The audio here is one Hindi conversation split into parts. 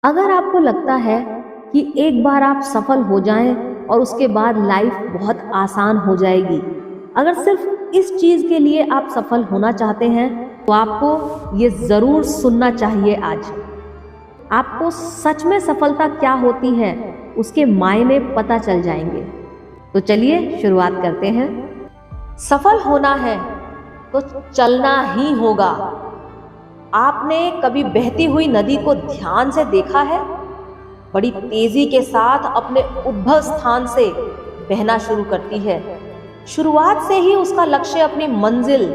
अगर आपको लगता है कि एक बार आप सफल हो जाएं और उसके बाद लाइफ बहुत आसान हो जाएगी, अगर सिर्फ इस चीज के लिए आप सफल होना चाहते हैं तो आपको ये जरूर सुनना चाहिए। आज आपको सच में सफलता क्या होती है उसके मायने पता चल जाएंगे। तो चलिए शुरुआत करते हैं। सफल होना है तो चलना ही होगा। आपने कभी बहती हुई नदी को ध्यान से देखा है? बड़ी तेजी के साथ अपने उद्भव स्थान से बहना शुरू करती है। शुरुआत से ही उसका लक्ष्य अपनी मंजिल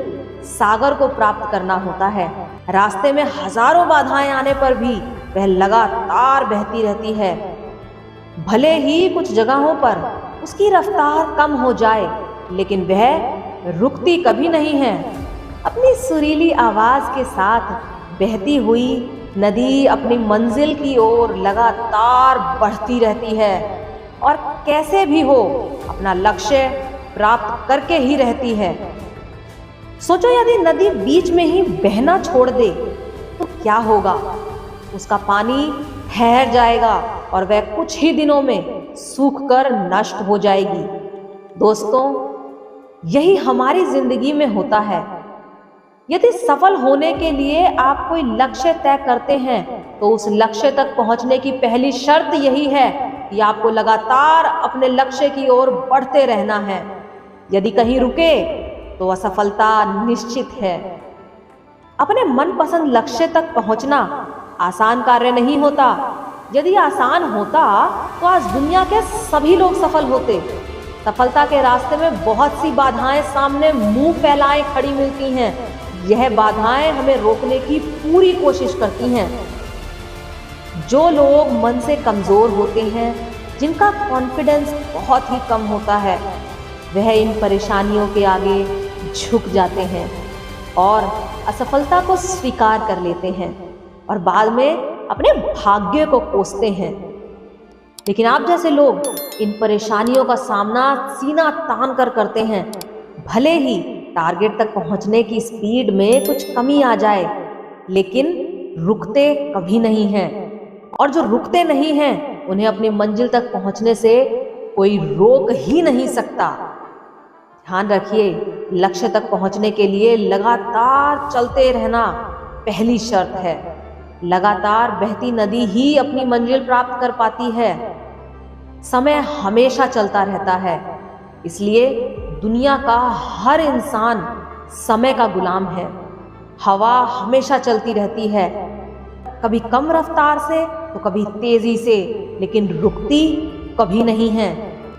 सागर को प्राप्त करना होता है। रास्ते में हजारों बाधाएं आने पर भी वह लगातार बहती रहती है। भले ही कुछ जगहों पर उसकी रफ्तार कम हो जाए, लेकिन वह रुकती कभी नहीं है। अपनी सुरीली आवाज के साथ बहती हुई नदी अपनी मंजिल की ओर लगातार बढ़ती रहती है और कैसे भी हो अपना लक्ष्य प्राप्त करके ही रहती है। सोचो, यदि नदी बीच में ही बहना छोड़ दे तो क्या होगा? उसका पानी ठहर जाएगा और वह कुछ ही दिनों में सूखकर नष्ट हो जाएगी। दोस्तों, यही हमारी जिंदगी में होता है। यदि सफल होने के लिए आप कोई लक्ष्य तय करते हैं तो उस लक्ष्य तक पहुंचने की पहली शर्त यही है कि आपको लगातार अपने लक्ष्य की ओर बढ़ते रहना है। यदि कहीं रुके तो असफलता निश्चित है। अपने मनपसंद लक्ष्य तक पहुंचना आसान कार्य नहीं होता। यदि आसान होता तो आज दुनिया के सभी लोग सफल होते। सफलता के रास्ते में बहुत सी बाधाएं सामने मुंह फैलाए खड़ी मिलती हैं। यह बाधाएं हमें रोकने की पूरी कोशिश करती हैं। जो लोग मन से कमजोर होते हैं, जिनका कॉन्फिडेंस बहुत ही कम होता है, वह इन परेशानियों के आगे झुक जाते हैं और असफलता को स्वीकार कर लेते हैं और बाद में अपने भाग्य को कोसते हैं। लेकिन आप जैसे लोग इन परेशानियों का सामना सीना तान कर करते हैं। भले ही टारगेट तक पहुंचने की स्पीड में कुछ कमी आ जाए, लेकिन रुकते कभी नहीं हैं। और जो रुकते नहीं हैं उन्हें अपनी मंजिल तक पहुंचने से कोई रोक ही नहीं सकता। ध्यान रखिए, लक्ष्य तक पहुंचने के लिए लगातार चलते रहना पहली शर्त है। लगातार बहती नदी ही अपनी मंजिल प्राप्त कर पाती है। समय हमेशा चलता रहता है, इसलिए दुनिया का हर इंसान समय का गुलाम है। हवा हमेशा चलती रहती है, कभी कम रफ्तार से तो कभी तेजी से, लेकिन रुकती कभी नहीं है।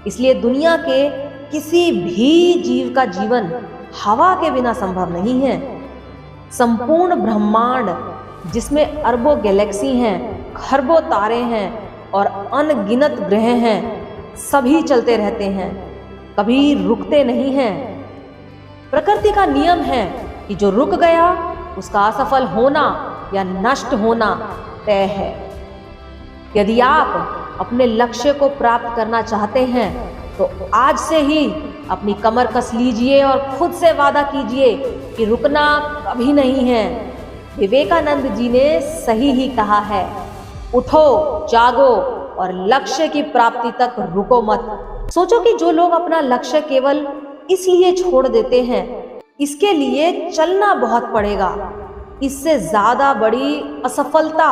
इसलिए दुनिया के किसी भी जीव का जीवन हवा के बिना संभव नहीं है। संपूर्ण ब्रह्मांड, जिसमें अरबों गैलेक्सी हैं, खरबों तारे हैं और अनगिनत ग्रह हैं, सभी चलते रहते हैं, कभी रुकते नहीं हैं। प्रकृति का नियम है कि जो रुक गया उसका असफल होना या नष्ट होना तय है। यदि आप अपने लक्ष्य को प्राप्त करना चाहते हैं तो आज से ही अपनी कमर कस लीजिए और खुद से वादा कीजिए कि रुकना कभी नहीं है। विवेकानंद जी ने सही ही कहा है, उठो, जागो और लक्ष्य की प्राप्ति तक रुको मत। सोचो कि जो लोग अपना लक्ष्य केवल इसलिए छोड़ देते हैं, इसके लिए चलना बहुत पड़ेगा। इससे ज्यादा बड़ी असफलता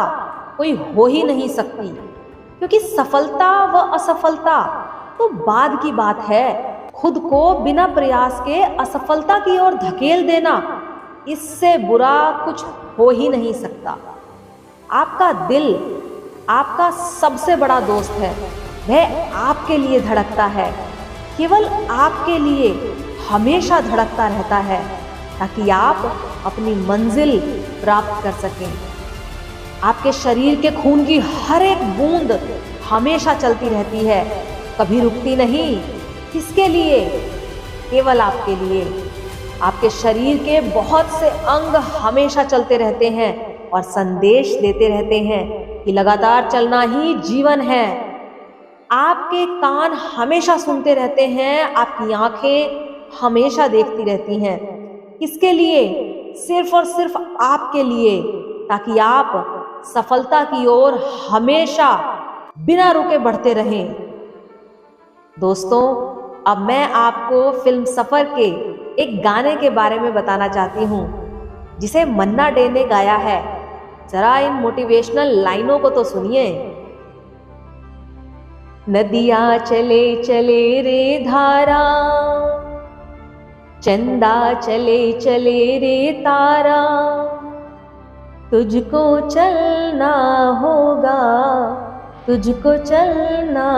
कोई हो ही नहीं सकती, क्योंकि सफलता व असफलता तो बाद की बात है। खुद को बिना प्रयास के असफलता की ओर धकेल देना, इससे बुरा कुछ हो ही नहीं सकता। आपका दिल आपका सबसे बड़ा दोस्त है। वह आपके लिए धड़कता है, केवल आपके लिए हमेशा धड़कता रहता है, ताकि आप अपनी मंजिल प्राप्त कर सकें। आपके शरीर के खून की हर एक बूंद हमेशा चलती रहती है, कभी रुकती नहीं। किसके लिए? केवल आपके लिए। आपके शरीर के बहुत से अंग हमेशा चलते रहते हैं और संदेश देते रहते हैं कि लगातार चलना ही जीवन है। आपके कान हमेशा सुनते रहते हैं, आपकी आंखें हमेशा देखती रहती हैं। किसके लिए? सिर्फ और सिर्फ आपके लिए, ताकि आप सफलता की ओर हमेशा बिना रुके बढ़ते रहें। दोस्तों, अब मैं आपको फिल्म सफर के एक गाने के बारे में बताना चाहती हूँ जिसे मन्ना डे ने गाया है। जरा इन मोटिवेशनल लाइनों को तो सुनिए। नदिया चले चले रे धारा, चंदा चले चले रे तारा, तुझको चलना होगा, तुझको चलना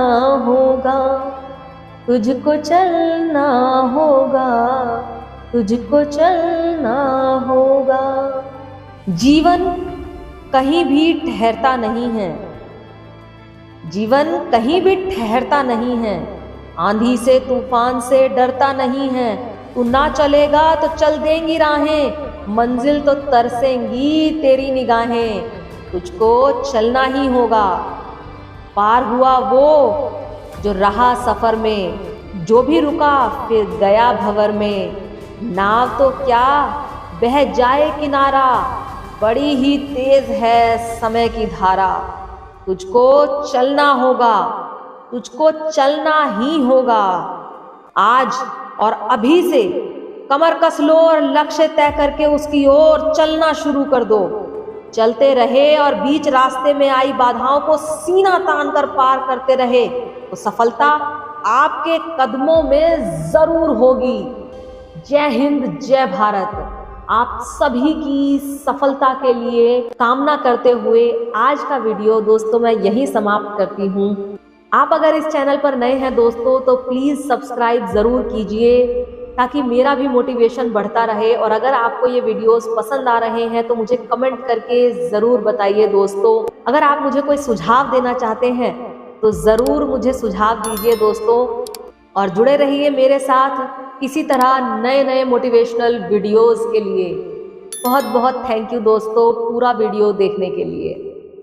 होगा, तुझको चलना होगा, तुझको चलना होगा। जीवन कहीं भी ठहरता नहीं है, जीवन कहीं भी ठहरता नहीं है। आंधी से तूफान से डरता नहीं है। तू ना चलेगा तो चल देंगी राहें, मंजिल तो तरसेंगी तेरी निगाहें। तुझको चलना ही होगा। पार हुआ वो जो रहा सफर में, जो भी रुका फिर गया भंवर में। नाव तो क्या बह जाए किनारा, बड़ी ही तेज है समय की धारा। तुझको चलना होगा, तुझको चलना ही होगा। आज और अभी से कमर कस लो और लक्ष्य तय करके उसकी ओर चलना शुरू कर दो। चलते रहे और बीच रास्ते में आई बाधाओं को सीना तान कर पार करते रहे तो सफलता आपके कदमों में जरूर होगी। जय हिंद, जय भारत। आप सभी की सफलता के लिए कामना करते हुए आज का वीडियो दोस्तों मैं यहीं समाप्त करती हूँ। आप अगर इस चैनल पर नए हैं दोस्तों तो प्लीज़ सब्सक्राइब ज़रूर कीजिए ताकि मेरा भी मोटिवेशन बढ़ता रहे। और अगर आपको ये वीडियोस पसंद आ रहे हैं तो मुझे कमेंट करके ज़रूर बताइए दोस्तों। अगर आप मुझे कोई सुझाव देना चाहते हैं तो ज़रूर मुझे सुझाव दीजिए दोस्तों। और जुड़े रहिए मेरे साथ इसी तरह नए नए मोटिवेशनल वीडियोस के लिए। बहुत बहुत थैंक यू दोस्तों पूरा वीडियो देखने के लिए।